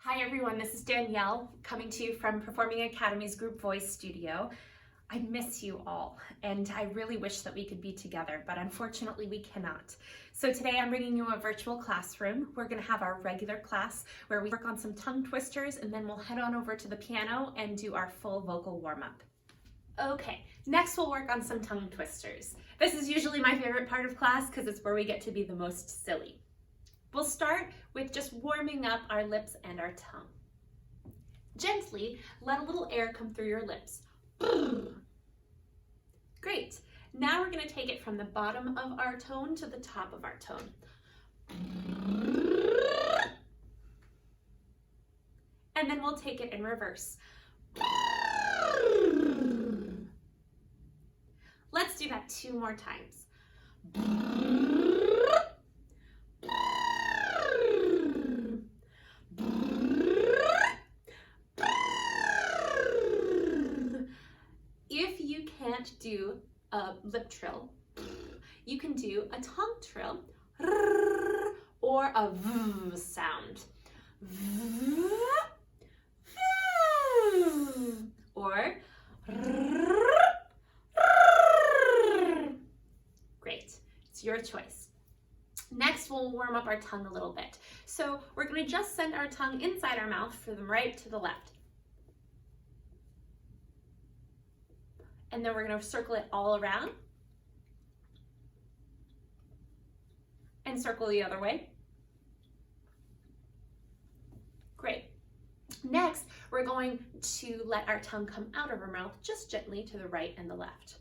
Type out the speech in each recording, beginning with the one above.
Hi everyone, this is Danielle coming to you from Performing Academy's Group Voice Studio. I miss you all and I really wish that we could be together, but unfortunately we cannot. So today I'm bringing you a virtual classroom. We're going to have our regular class where we work on some tongue twisters and then we'll head on over to the piano and do our full vocal warm-up. Okay, next we'll work on some tongue twisters. This is usually my favorite part of class because it's where we get to be the most silly. We'll start with just warming up our lips and our tongue. Gently let a little air come through your lips. Great. Now we're going to take it from the bottom of our tone to the top of our tone. And then we'll take it in reverse. Let's do that 2 more times. If you can't do a lip trill, you can do a tongue trill or a v sound. Or great, it's your choice. Next, we'll warm up our tongue a little bit. So we're going to just send our tongue inside our mouth from the right to the left. And then we're going to circle it all around and circle the other way. Great. Next, we're going to let our tongue come out of our mouth just gently to the right and the left.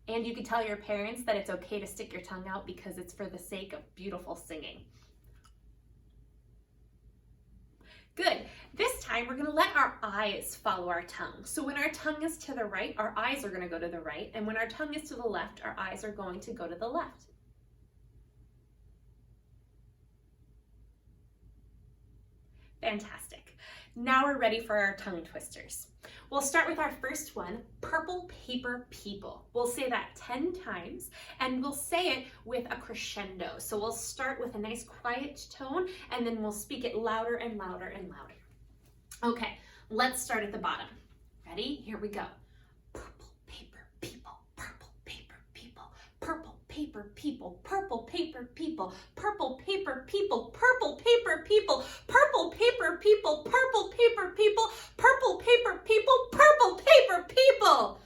And you can tell your parents that it's okay to stick your tongue out because it's for the sake of beautiful singing. Good. This time we're going to let our eyes follow our tongue. So when our tongue is to the right, our eyes are going to go to the right. And when our tongue is to the left, our eyes are going to go to the left. Fantastic. Now we're ready for our tongue twisters. We'll start with our first one, purple paper people. We'll say that 10 times and we'll say it with a crescendo. So we'll start with a nice quiet tone and then we'll speak it louder and louder and louder. Okay, let's start at the bottom. Ready? Here we go. Purple paper people, purple paper people, purple paper people, purple paper people, purple paper people, purple paper people, purple paper people, purple paper people, purple paper people, purple paper people.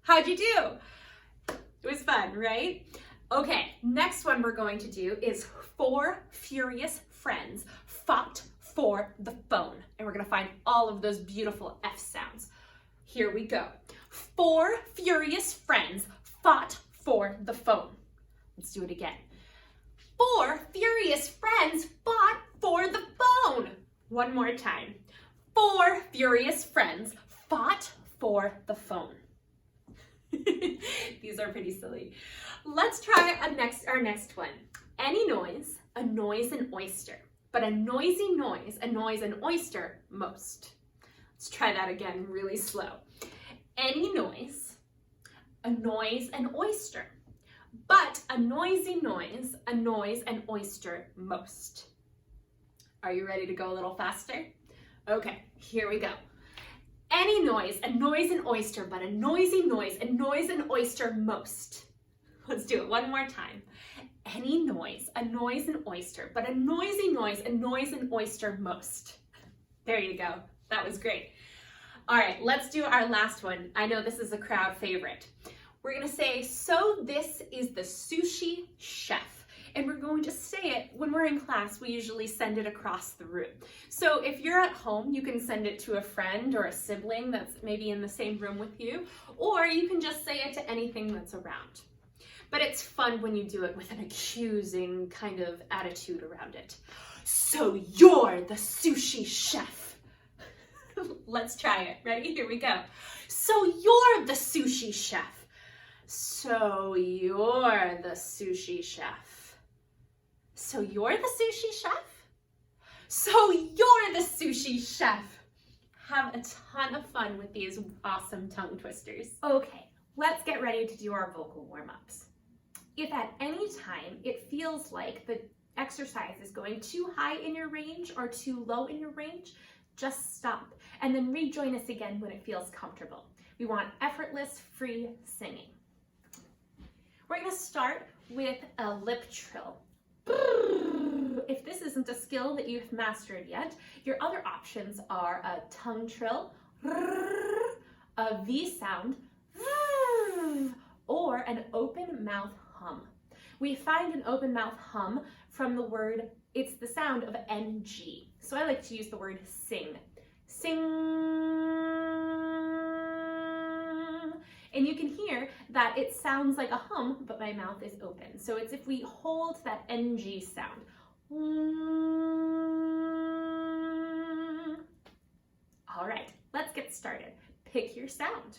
How'd you do? It was fun, right? Okay, next one we're going to do is 4 furious friends fought for the phone. And we're going to find all of those beautiful F sounds. Here we go. 4 furious friends fought for the phone. Let's do it again. 4 furious friends fought for the phone. One more time. 4 furious friends fought for the phone. These are pretty silly. Let's try our next one. Any noise annoys an oyster, but a noisy noise annoys an oyster most. Let's try that again really slow. Any noise annoys an oyster, but a noisy noise annoys an oyster most. Are you ready to go a little faster? Okay, here we go. Any noise annoys an oyster, but a noisy noise annoys an oyster most. Let's do it one more time. Any noise annoys an oyster, but a noisy noise annoys an oyster most. There you go. That was great. All right, let's do our last one. I know this is a crowd favorite. We're going to say, so this is the sushi chef. And we're going to say it when we're in class. We usually send it across the room. So if you're at home, you can send it to a friend or a sibling that's maybe in the same room with you, or you can just say it to anything that's around. But it's fun when you do it with an accusing kind of attitude around it. So you're the sushi chef. Let's try it. Ready? Here we go. So you're the sushi chef. So you're the sushi chef. So you're the sushi chef? So you're the sushi chef. Have a ton of fun with these awesome tongue twisters. Okay, let's get ready to do our vocal warm-ups. If at any time it feels like the exercise is going too high in your range or too low in your range, just stop and then rejoin us again when it feels comfortable. We want effortless, free singing. We're going to start with a lip trill. If this isn't a skill that you've mastered yet, your other options are a tongue trill, a V sound, or an open mouth hum. We find an open mouth hum from the word, it's the sound of NG. So I like to use the word sing. Sing. And you can hear that it sounds like a hum, but my mouth is open. So it's if we hold that NG sound. All right, let's get started. Pick your sound.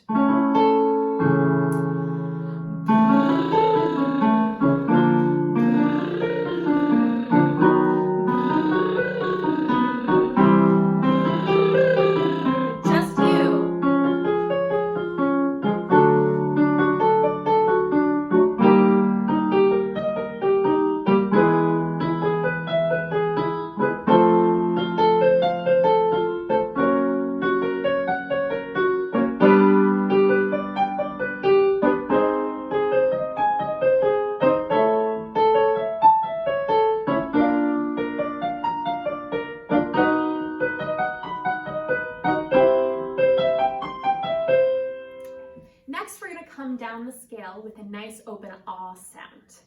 Next, we're going to come down the scale with a nice open ah sound.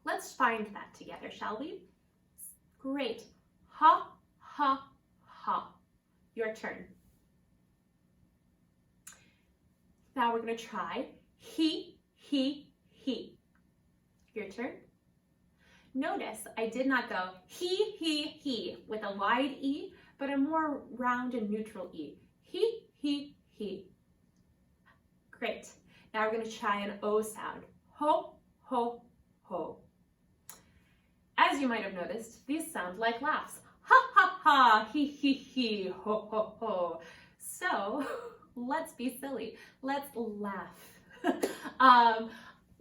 Let's find that together, shall we? Great. Ha, ha, ha. Your turn. Now we're going to try he, he. Your turn. Notice I did not go he with a wide E, but a more round and neutral E. He. Great. Now we're going to try an O sound. Ho, ho, ho. As you might have noticed, these sound like laughs. Ha, ha, ha, he, ho, ho, ho. So let's be silly. Let's laugh.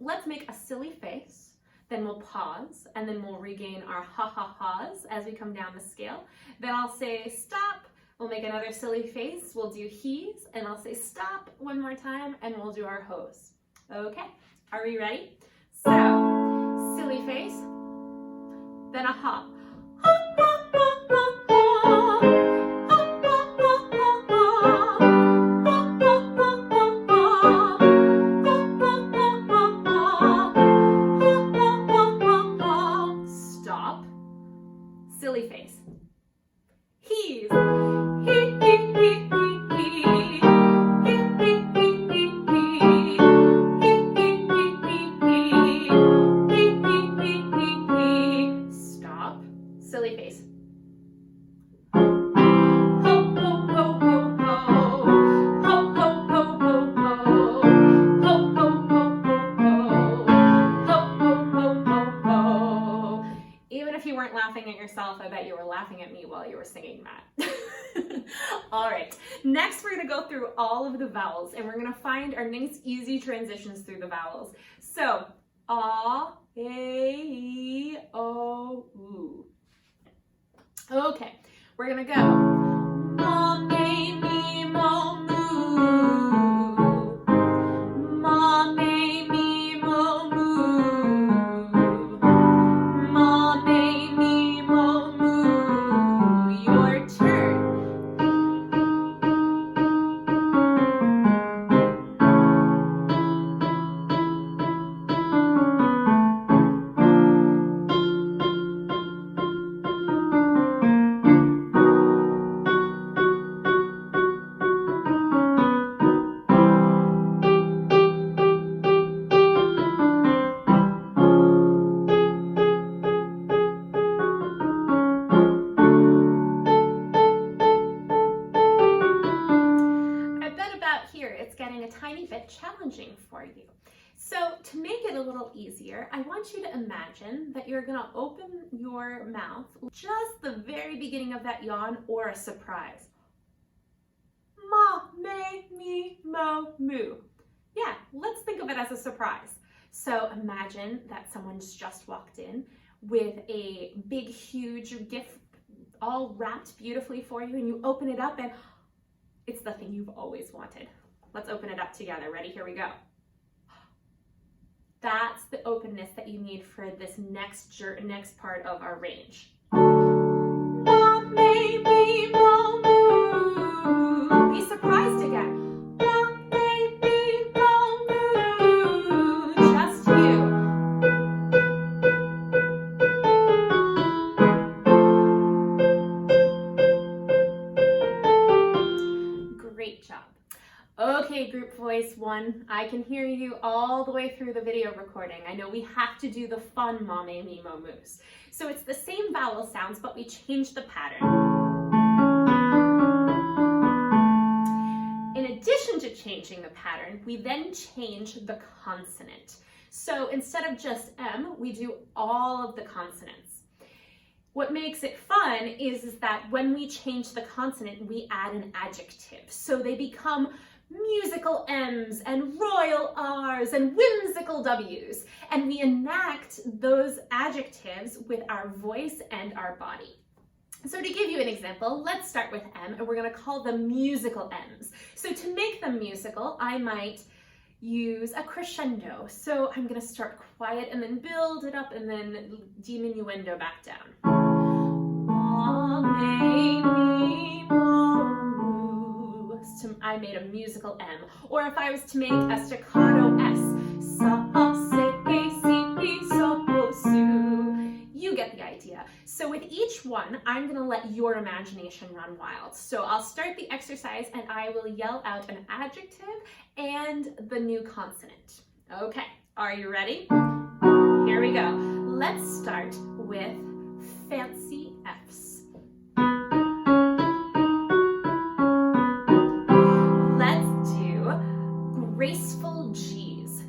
Let's make a silly face. Then we'll pause, and then we'll regain our ha, ha, ha's as we come down the scale. Then I'll say stop. We'll make another silly face, we'll do he's, and I'll say stop one more time, and we'll do our ho's. Okay, are we ready? So, silly face, then a ha. Ha, ha, ha, ha, ha. Ha, ha, ha, ha, ha. Ha, ha, ha, ha, ha. Ha, ha, ha, ha, ha. Ha, ha, ha, ha, ha. Stop. Silly face. He's. Stop. Silly face. Ho, ho, ho, ho, ho. Ho, ho, ho, ho, ho. Ho, ho, ho, ho, ho. Ho, ho, ho, ho, ho. Even if you weren't laughing at yourself, I bet you were laughing at me while you were singing that. All right, next we're going to go through all of the vowels, and we're going to find our nice easy transitions through the vowels. So, a, e, o, u. Okay, we're going to go. Ma, me, mo, moo. Ma, me, mo, moo. Ma, me, mo, moo. Your turn. Challenging for you. So to make it a little easier, I want you to imagine that you're going to open your mouth just the very beginning of that yawn or a surprise. Ma, me, mo, moo. Yeah, let's think of it as a surprise. So imagine that someone's just walked in with a big, huge gift all wrapped beautifully for you, and you open it up and it's the thing you've always wanted. Let's open it up together. Ready? Here we go. That's the openness that you need for this next part of our range. Mom made me move. Be surprised again. Mom made me move. Just you. Great job. Okay, group voice 1, I can hear you all the way through the video recording. I know we have to do the fun Mom made me moose. So it's the same vowel sounds, but we change the pattern. In addition to changing the pattern, we then change the consonant. So instead of just M, we do all of the consonants. What makes it fun is that when we change the consonant, we add an adjective. So they become musical M's and royal R's and whimsical W's. And we enact those adjectives with our voice and our body. So to give you an example, let's start with M, and we're going to call them musical M's. So to make them musical, I might use a crescendo. So I'm going to start quiet and then build it up and then diminuendo back down. I made a musical M. Or if I was to make a staccato S, sa, se, si, so, su. You get the idea. So with each one, I'm going to let your imagination run wild. So I'll start the exercise and I will yell out an adjective and the new consonant. Okay, are you ready? Here we go. Let's start with fancy F's. Let's do graceful G's.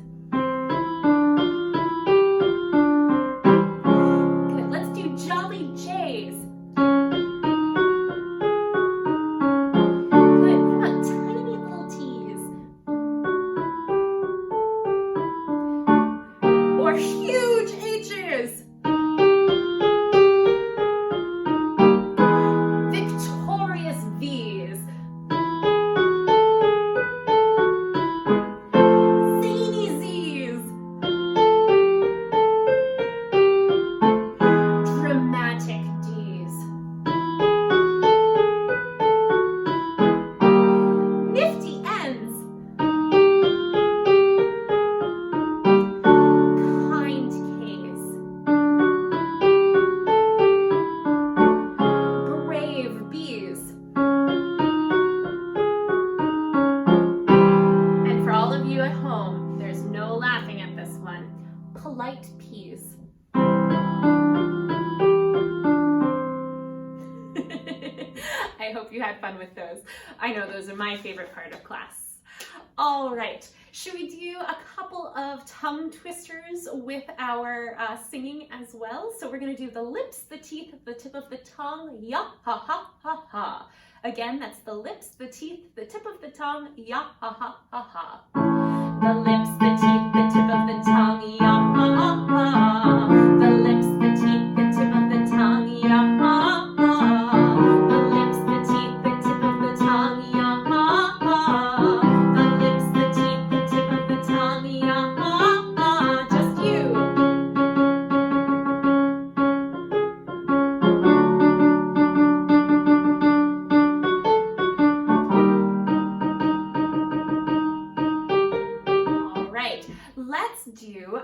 Good. Let's do jolly J's. Good. What about tiny little T's? Or huge H's. Victorious V's. Zany Z's. Dramatic D's. Nifty N's. Kind K's. Brave B's. And for all of you at home, there's no laughing at this one. Polite P's. I hope you had fun with those. I know those are my favorite part of class. All right, should we do a couple of tongue twisters with our singing as well? So we're going to do the lips, the teeth, the tip of the tongue, ya, ha, ha, ha, ha. Again, that's the lips, the teeth, the tip of the tongue, ya, ha, ha, ha, ha. The lips, the teeth, the tip of the tongue, ya, ha, ha, ha. The lips, the teeth, the tip of the tongue, ya, ha, ha, ha. The lips, the teeth, the tip of the tongue, ya, ha, ha. The lips, the teeth, the tip of the tongue, ya, ha, ha. Just you. All right, let's do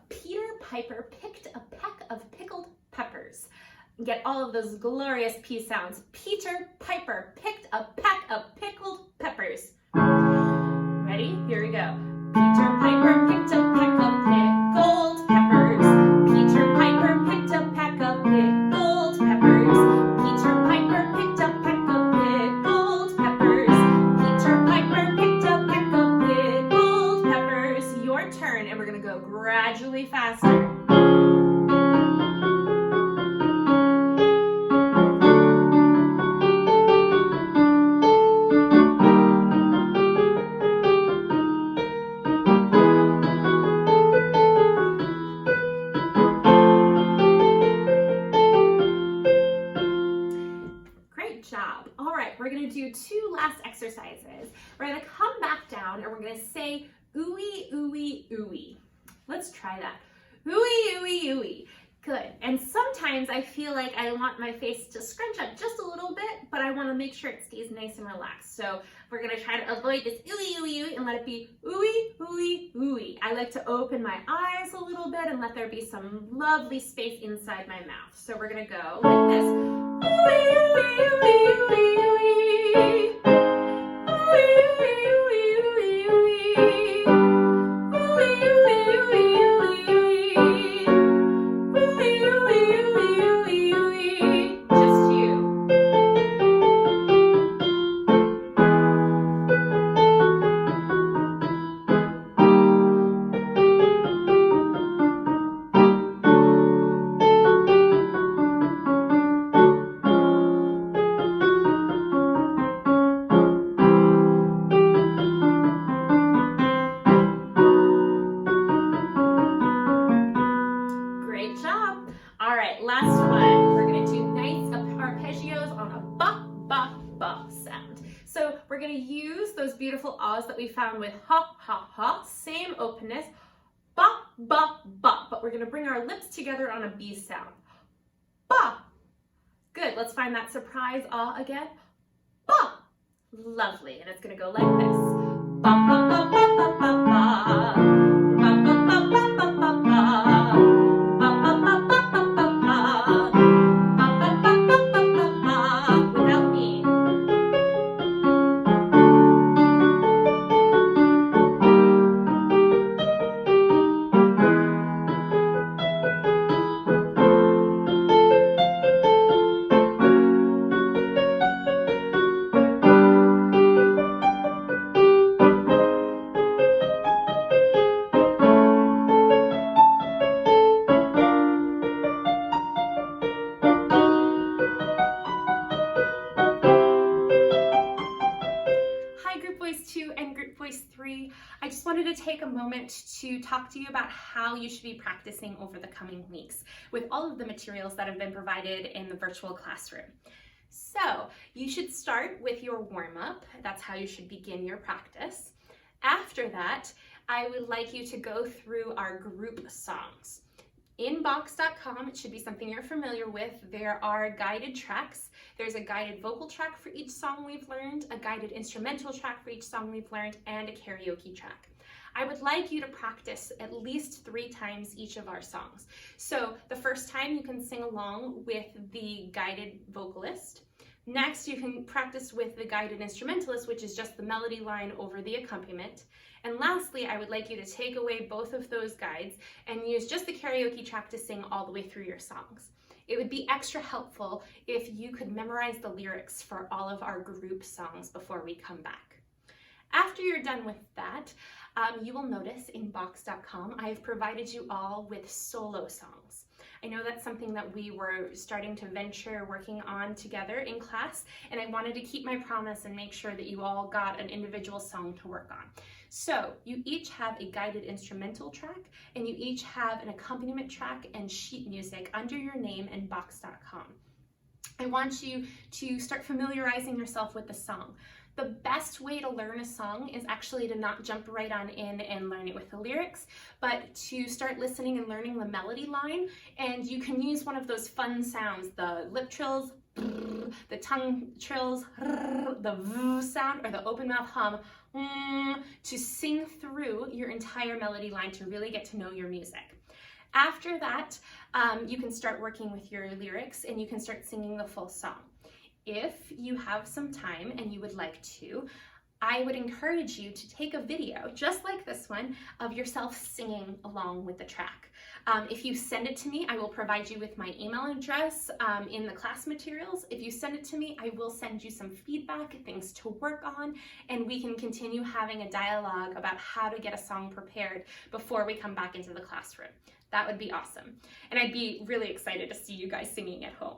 Peter Piper picked a peck of pickled peppers. Get all of those glorious P sounds. Peter Piper picked a peck of pickled peppers. Ready? Here we go. Peter Piper picked a peck of pickled peppers. Peter Piper picked a peck of pickled peppers. Peter Piper picked a peck of pickled peppers. Peter Piper picked a peck of pickled peppers. Your turn, and we're going to go gradually faster. we're gonna say ooey, ooey, ooey. Let's try that. Ooey, ooey, ooey. Good. And sometimes I feel like I want my face to scrunch up just a little bit, but I want to make sure it stays nice and relaxed. So we're going to try to avoid this ooey, ooey, ooey and let it be ooey, ooey, ooey. I like to open my eyes a little bit and let there be some lovely space inside my mouth. So we're going to go like this. Ooey, ooey, ooey, ooey, ooey. Ooey, ooey, ooey, ooey, ooey. Ooey, ooey, ooey, ooey, ooey. Ooey, ooey, ooey, ooey, ooey. Just you. Great job. All right, last one. We're gonna do nice arpeggios on a ba, ba, ba sound. So we're gonna use those beautiful ahs that we found with ha, ha, ha, same openness, ba, ba, ba, but we're gonna bring our lips together on a B sound. Ba. Good, let's find that surprise ah again. Ba. Lovely, and it's gonna go like this. Ba, ba, ba, ba, ba, ba, ba. Ba, ba, ba, ba, ba, ba, ba. Without me. Hi Group Voice 2 and Group Voice 3. I just wanted to take a moment to talk to you about how you should be practicing over the coming weeks with all of the materials that have been provided in the virtual classroom. So you should start with your warm-up. That's how you should begin your practice. After that, I would like you to go through our group songs. In Box.com, it should be something you're familiar with. There are guided tracks. There's a guided vocal track for each song we've learned, a guided instrumental track for each song we've learned, and a karaoke track. I would like you to practice at least 3 times each of our songs. So the first time you can sing along with the guided vocalist. Next, you can practice with the guided instrumentalist, which is just the melody line over the accompaniment. And lastly, I would like you to take away both of those guides and use just the karaoke track to sing all the way through your songs. It would be extra helpful if you could memorize the lyrics for all of our group songs before we come back. After you're done with that, you will notice in Box.com, I have provided you all with solo songs. I know that's something that we were starting to venture working on together in class, and I wanted to keep my promise and make sure that you all got an individual song to work on. So you each have a guided instrumental track, and you each have an accompaniment track and sheet music under your name in Box.com. I want you to start familiarizing yourself with the song. The best way to learn a song is actually to not jump right on in and learn it with the lyrics, but to start listening and learning the melody line. And you can use one of those fun sounds, the lip trills, the tongue trills, the v sound, or the open mouth hum, to sing through your entire melody line to really get to know your music. After that, you can start working with your lyrics and you can start singing the full song. If you have some time and you would like to, I would encourage you to take a video, just like this one, of yourself singing along with the track. If you send it to me, I will provide you with my email address in the class materials. If you send it to me, I will send you some feedback, things to work on, and we can continue having a dialogue about how to get a song prepared before we come back into the classroom. That would be awesome. And I'd be really excited to see you guys singing at home.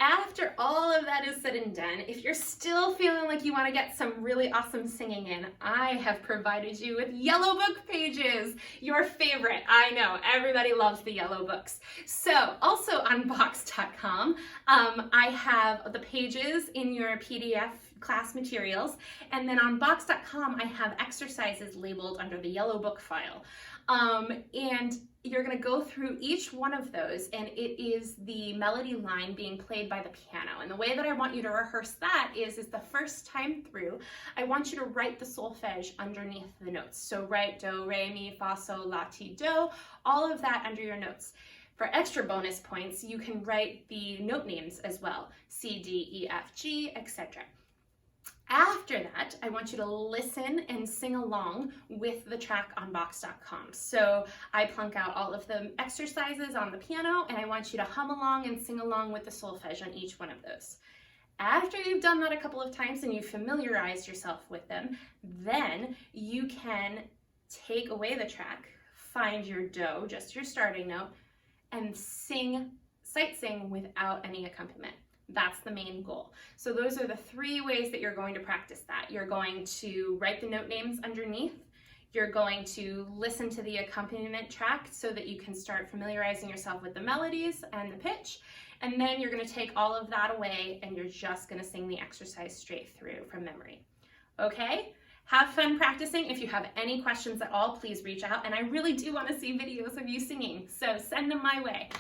After all of that is said and done, if you're still feeling like you want to get some really awesome singing in, I have provided you with yellow book pages, your favorite. I know, everybody loves the yellow books. So also on Box.com, I have the pages in your PDF class materials. And then on box.com, I have exercises labeled under the yellow book file. And you're going to go through each one of those, and it is the melody line being played by the piano. And the way that I want you to rehearse that is the first time through, I want you to write the solfege underneath the notes. So write do, re, mi, fa, sol, la, ti, do, all of that under your notes. For extra bonus points, you can write the note names as well, C, D, E, F, G, etc. After that, I want you to listen and sing along with the track on box.com. So I plunk out all of the exercises on the piano, and I want you to hum along and sing along with the solfege on each one of those. After you've done that a couple of times and you've familiarized yourself with them, then you can take away the track, find your do, just your starting note, and sight sing without any accompaniment. That's the main goal. So those are the 3 ways that you're going to practice that. You're going to write the note names underneath. You're going to listen to the accompaniment track so that you can start familiarizing yourself with the melodies and the pitch. And then you're going to take all of that away and you're just going to sing the exercise straight through from memory. Okay? Have fun practicing. If you have any questions at all, please reach out. And I really do want to see videos of you singing, so send them my way.